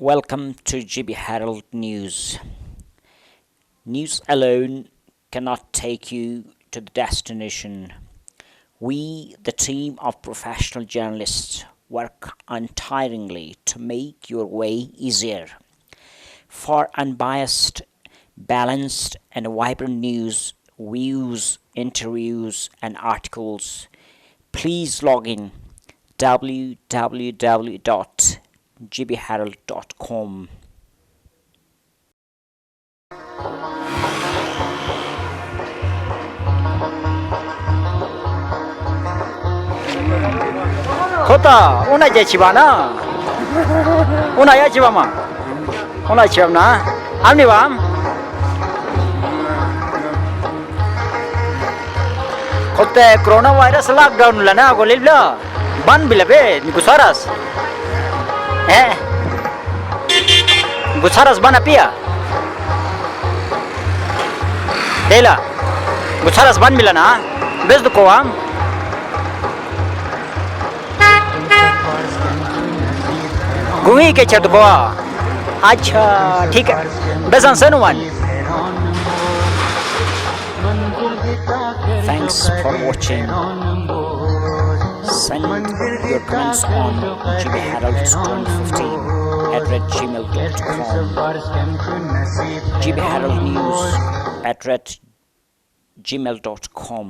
Welcome to GB Herald News. News alone cannot take you to the destination. We, the team of professional journalists, work untiringly to make your way easier. For unbiased, balanced, and vibrant news, views, interviews, and articles, please log in www.gbherald.com. Kota, una ya chivana. Una ya chivama. Una chivana. Amni bam. Kota coronavirus lockdown lana golibla. Ban bilabe gusaras. Gusaras ban apia. Dela. Gusaras ban bilana. Bes do koam. घूमी के छत को अच्छा ठीक है बस answer one Thanks for watching. Send your comments on gbherald2015@gmail.com. gbheraldnews@gmail.com.